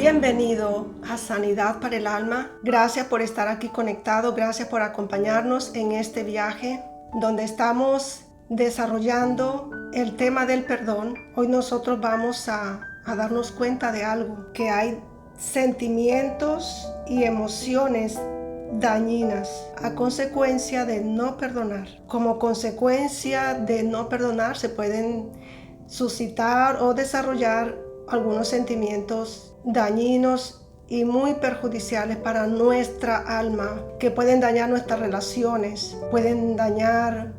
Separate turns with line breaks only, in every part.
Bienvenido a Sanidad para el Alma. Gracias por estar aquí conectado, gracias por acompañarnos en este viaje donde estamos desarrollando el tema del perdón. Hoy nosotros vamos a darnos cuenta de algo, que hay sentimientos y emociones dañinas a consecuencia de no perdonar. Como consecuencia de no perdonar se pueden suscitar o desarrollar algunos sentimientos dañinos y muy perjudiciales para nuestra alma, que pueden dañar nuestras relaciones, pueden dañar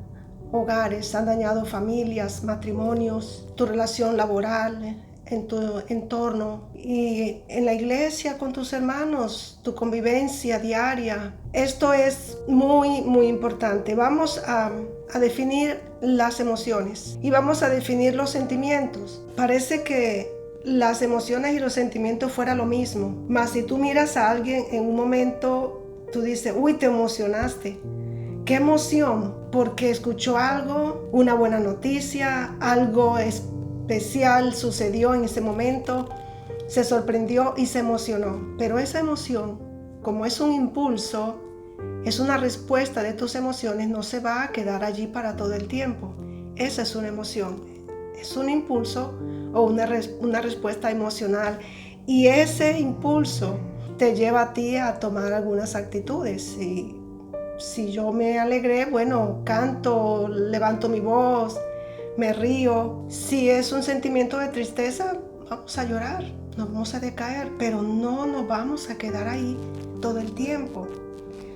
hogares, han dañado familias, matrimonios, tu relación laboral, en tu entorno y en la iglesia con tus hermanos, tu convivencia diaria. Esto es muy importante. Vamos a definir las emociones y vamos a definir los sentimientos. Parece que las emociones y los sentimientos fuera lo mismo, mas si tú miras a alguien en un momento, tú dices, uy, te emocionaste. ¿Qué emoción? Porque escuchó algo, una buena noticia, algo especial sucedió en ese momento, se sorprendió y se emocionó. Pero esa emoción, como es un impulso, es una respuesta de tus emociones, no se va a quedar allí para todo el tiempo. Esa es una emoción, es un impulso o una respuesta emocional, y ese impulso te lleva a ti a tomar algunas actitudes. Y si yo me alegré, bueno, canto, levanto mi voz, me río. Si es un sentimiento de tristeza, vamos a llorar, nos vamos a decaer, pero no nos vamos a quedar ahí todo el tiempo.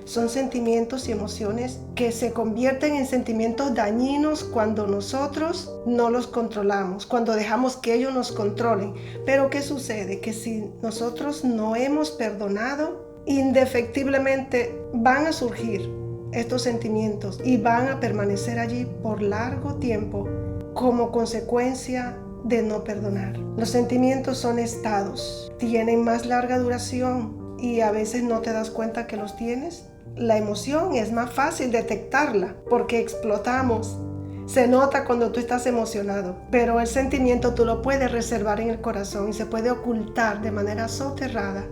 Son sentimientos y emociones que se convierten en sentimientos dañinos cuando nosotros no los controlamos, cuando dejamos que ellos nos controlen. Pero ¿qué sucede? Que si nosotros no hemos perdonado, indefectiblemente van a surgir estos sentimientos y van a permanecer allí por largo tiempo como consecuencia de no perdonar. Los sentimientos son estados, tienen más larga duración y a veces no te das cuenta que los tienes. La emoción es más fácil detectarla porque explotamos. Se nota cuando tú estás emocionado, pero el sentimiento tú lo puedes reservar en el corazón y se puede ocultar de manera soterrada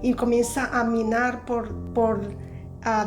y comienza a minar por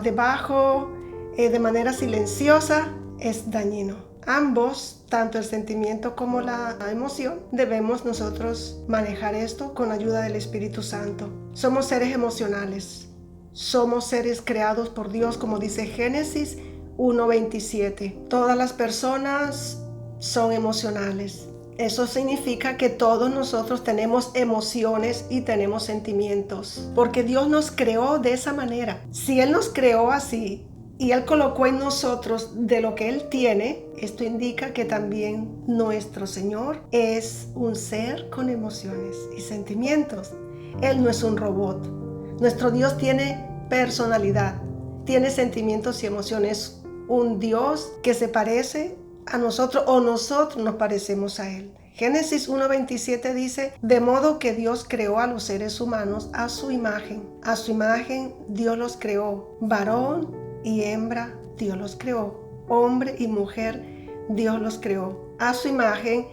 debajo, de manera silenciosa. Es dañino. Ambos, tanto el sentimiento como la emoción, debemos nosotros manejar esto con ayuda del Espíritu Santo. Somos seres emocionales. Somos seres creados por Dios, como dice Génesis 1:27. Todas las personas son emocionales. Eso significa que todos nosotros tenemos emociones y tenemos sentimientos, porque Dios nos creó de esa manera. Si Él nos creó así y Él colocó en nosotros de lo que Él tiene, esto indica que también nuestro Señor es un ser con emociones y sentimientos. Él no es un robot. Nuestro Dios tiene personalidad, tiene sentimientos y emociones. Un Dios que se parece a nosotros o nosotros nos parecemos a Él. Génesis 1:27 dice, de modo que Dios creó a los seres humanos a su imagen. A su imagen Dios los creó. Varón y hembra Dios los creó. Hombre y mujer Dios los creó. A su imagen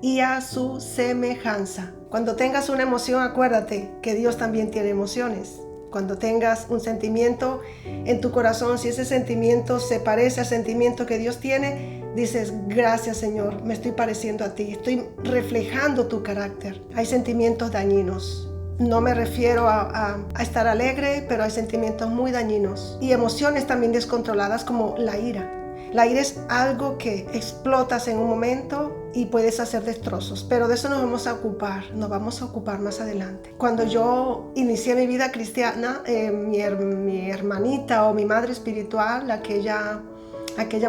y a su semejanza. Cuando tengas una emoción, acuérdate que Dios también tiene emociones. Cuando tengas un sentimiento en tu corazón, si ese sentimiento se parece al sentimiento que Dios tiene, dices, gracias Señor, me estoy pareciendo a ti, estoy reflejando tu carácter. Hay sentimientos dañinos. No me refiero a estar alegre, pero hay sentimientos muy dañinos. Y emociones también descontroladas como la ira. La ira es algo que explotas en un momento y puedes hacer destrozos, pero de eso nos vamos a ocupar más adelante. Cuando yo inicié mi vida cristiana, mi hermanita o mi madre espiritual, aquella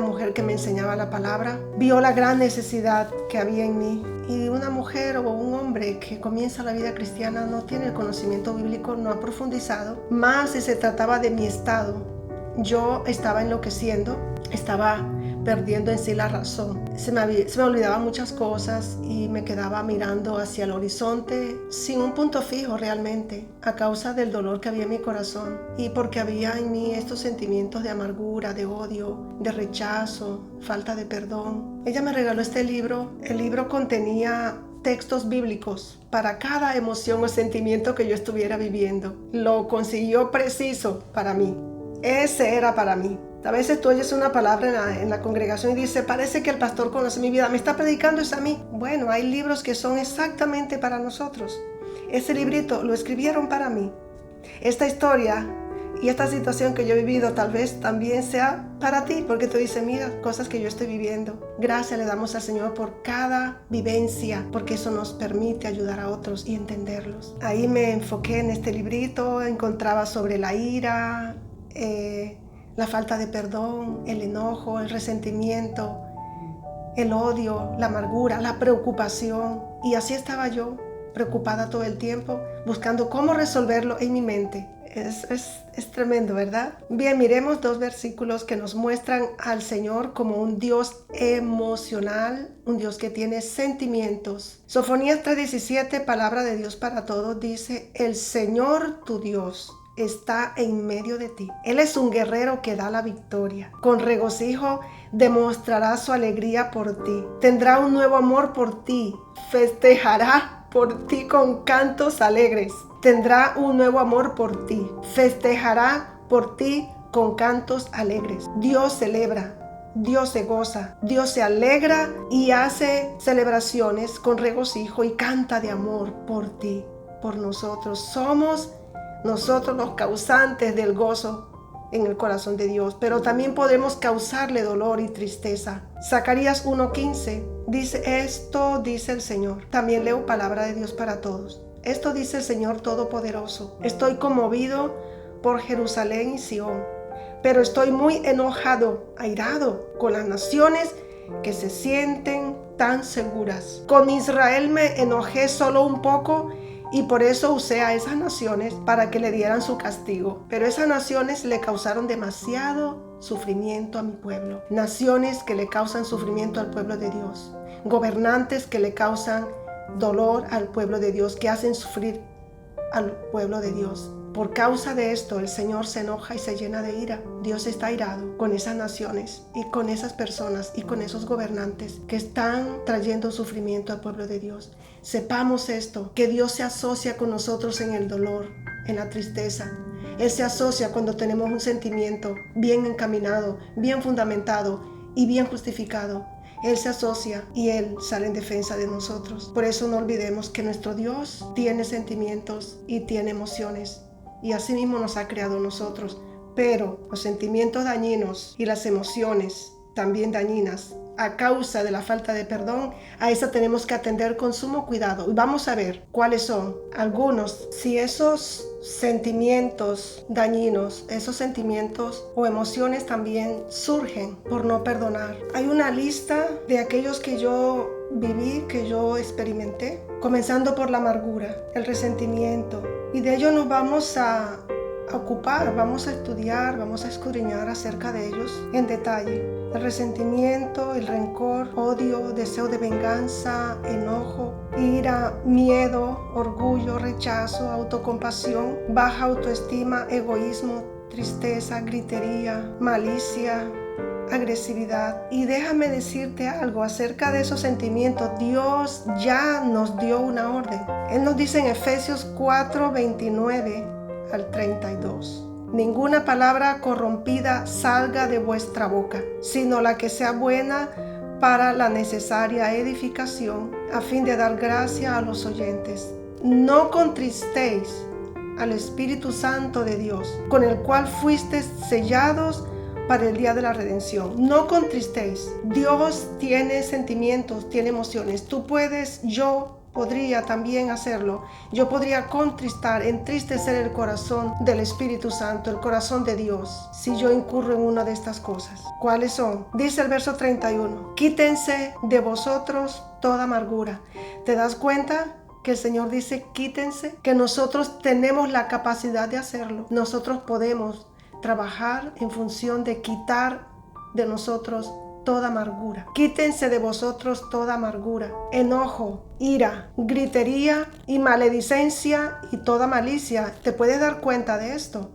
mujer que me enseñaba la palabra, vio la gran necesidad que había en mí. Y una mujer o un hombre que comienza la vida cristiana no tiene el conocimiento bíblico, no ha profundizado, más si se trataba de mi estado. Yo estaba enloqueciendo, estaba perdiendo en sí la razón. Se me olvidaban muchas cosas y me quedaba mirando hacia el horizonte sin un punto fijo realmente, a causa del dolor que había en mi corazón y porque había en mí estos sentimientos de amargura, de odio, de rechazo, falta de perdón. Ella me regaló este libro. El libro contenía textos bíblicos para cada emoción o sentimiento que yo estuviera viviendo. Lo consiguió preciso para mí. Ese era para mí. A veces tú oyes una palabra en la congregación y dices, parece que el pastor conoce mi vida, me está predicando es a mí. Bueno, hay libros que son exactamente para nosotros. Ese librito lo escribieron para mí. Esta historia y esta situación que yo he vivido tal vez también sea para ti, porque tú dices, mira, cosas que yo estoy viviendo. Gracias le damos al Señor por cada vivencia, porque eso nos permite ayudar a otros y entenderlos. Ahí me enfoqué en este librito, encontraba sobre la ira, la falta de perdón, el enojo, el resentimiento, el odio, la amargura, la preocupación. Y así estaba yo, preocupada todo el tiempo, buscando cómo resolverlo en mi mente. Es tremendo, ¿verdad? Bien, miremos 2 versículos que nos muestran al Señor como un Dios emocional, un Dios que tiene sentimientos. Sofonías 3:17, palabra de Dios para todos, dice, el Señor tu Dios está en medio de ti. Él es un guerrero que da la victoria. Con regocijo demostrará su alegría por ti. Tendrá un nuevo amor por ti. Festejará por ti con cantos alegres. Tendrá un nuevo amor por ti. Festejará por ti con cantos alegres. Dios celebra, Dios se goza, Dios se alegra y hace celebraciones con regocijo y canta de amor por ti, por nosotros. Somos nosotros los causantes del gozo en el corazón de Dios, pero también podemos causarle dolor y tristeza. Zacarías 1:15 dice, esto dice el Señor. También leo palabra de Dios para todos. Esto dice el Señor Todopoderoso. Estoy conmovido por Jerusalén y Sión, pero estoy muy enojado, airado con las naciones que se sienten tan seguras. Con Israel me enojé solo un poco y por eso usé a esas naciones para que le dieran su castigo. Pero esas naciones le causaron demasiado sufrimiento a mi pueblo. Naciones que le causan sufrimiento al pueblo de Dios. Gobernantes que le causan dolor al pueblo de Dios, que hacen sufrir al pueblo de Dios. Por causa de esto, el Señor se enoja y se llena de ira. Dios está airado con esas naciones y con esas personas y con esos gobernantes que están trayendo sufrimiento al pueblo de Dios. Sepamos esto, que Dios se asocia con nosotros en el dolor, en la tristeza. Él se asocia cuando tenemos un sentimiento bien encaminado, bien fundamentado y bien justificado. Él se asocia y Él sale en defensa de nosotros. Por eso no olvidemos que nuestro Dios tiene sentimientos y tiene emociones. Y así mismo nos ha creado nosotros. Pero los sentimientos dañinos y las emociones también dañinas a causa de la falta de perdón, a esa tenemos que atender con sumo cuidado. Y vamos a ver cuáles son algunos. Si esos sentimientos dañinos, esos sentimientos o emociones también surgen por no perdonar. Hay una lista de aquellos que yo viví, que yo experimenté, comenzando por la amargura, el resentimiento. Y de ello nos vamos a ocupar, vamos a estudiar, vamos a escudriñar acerca de ellos en detalle. El resentimiento, el rencor, odio, deseo de venganza, enojo, ira, miedo, orgullo, rechazo, autocompasión, baja autoestima, egoísmo, tristeza, gritería, malicia, agresividad. Y déjame decirte algo acerca de esos sentimientos. Dios ya nos dio una orden. Él nos dice en Efesios 4:29 al 32. Ninguna palabra corrompida salga de vuestra boca, sino la que sea buena para la necesaria edificación, a fin de dar gracia a los oyentes. No contristéis al Espíritu Santo de Dios, con el cual fuisteis sellados para el día de la redención. No contristéis. Dios tiene sentimientos, tiene emociones. Tú puedes, yo podría también hacerlo. Yo podría contristar, entristecer el corazón del Espíritu Santo, el corazón de Dios, si yo incurro en una de estas cosas. ¿Cuáles son? Dice el verso 31. Quítense de vosotros toda amargura. ¿Te das cuenta que el Señor dice quítense? Que nosotros tenemos la capacidad de hacerlo. Nosotros podemos trabajar en función de quitar de nosotros toda amargura. Quítense de vosotros toda amargura, enojo, ira, gritería y maledicencia y toda malicia. ¿Te puedes dar cuenta de esto?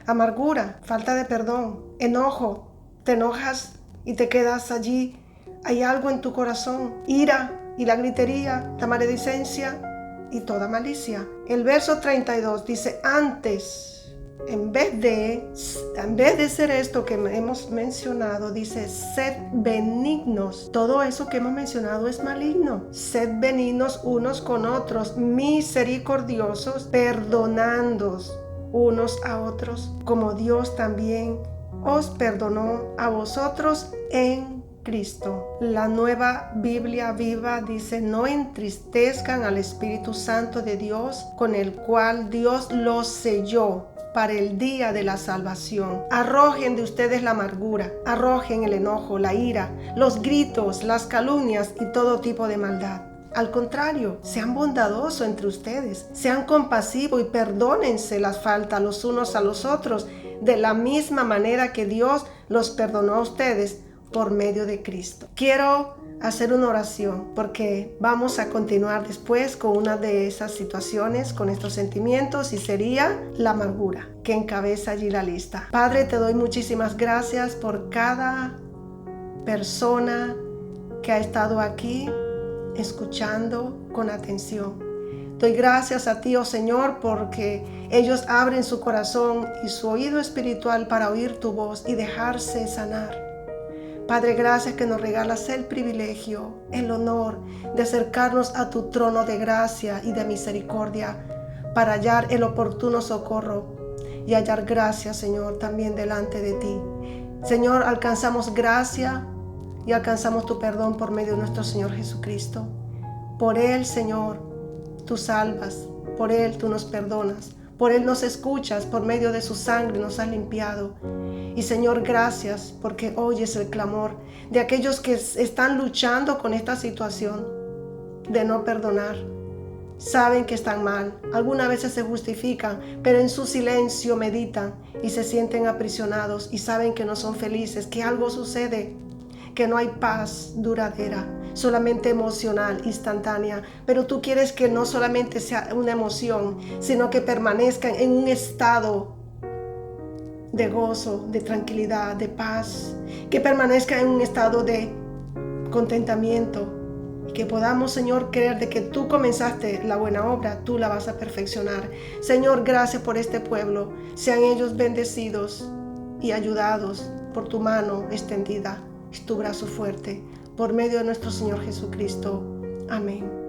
Amargura, falta de perdón, enojo, te enojas y te quedas allí. Hay algo en tu corazón. Ira, y la gritería, la maledicencia y toda malicia. El verso 32 dice, antes, en vez de ser esto que hemos mencionado, dice, sed benignos. Todo eso que hemos mencionado es maligno. Sed benignos unos con otros, misericordiosos, perdonándoos unos a otros, como Dios también os perdonó a vosotros en Cristo. La Nueva Biblia Viva dice, no entristezcan al Espíritu Santo de Dios, con el cual Dios los selló para el día de la salvación. Arrojen de ustedes la amargura, arrojen el enojo, la ira, los gritos, las calumnias y todo tipo de maldad. Al contrario, sean bondadosos entre ustedes, sean compasivos y perdónense las faltas los unos a los otros, de la misma manera que Dios los perdonó a ustedes por medio de Cristo. Quiero hacer una oración porque vamos a continuar después con una de esas situaciones, con estos sentimientos, y sería la amargura que encabeza allí la lista. Padre, te doy muchísimas gracias por cada persona que ha estado aquí escuchando con atención. Doy gracias a ti, oh Señor, porque ellos abren su corazón y su oído espiritual para oír tu voz y dejarse sanar. Padre, gracias que nos regalas el privilegio, el honor de acercarnos a tu trono de gracia y de misericordia para hallar el oportuno socorro y hallar gracia, Señor, también delante de ti. Señor, alcanzamos gracia y alcanzamos tu perdón por medio de nuestro Señor Jesucristo. Por Él, Señor, tú salvas, por Él tú nos perdonas, por Él nos escuchas, por medio de su sangre nos has limpiado. Y Señor, gracias porque oyes el clamor de aquellos que están luchando con esta situación de no perdonar. Saben que están mal, algunas veces se justifican, pero en su silencio meditan y se sienten aprisionados y saben que no son felices, que algo sucede, que no hay paz duradera, solamente emocional, instantánea. Pero tú quieres que no solamente sea una emoción, sino que permanezcan en un estado de gozo, de tranquilidad, de paz, que permanezca en un estado de contentamiento y que podamos, Señor, creer de que tú comenzaste la buena obra, tú la vas a perfeccionar. Señor, gracias por este pueblo. Sean ellos bendecidos y ayudados por tu mano extendida y tu brazo fuerte, por medio de nuestro Señor Jesucristo. Amén.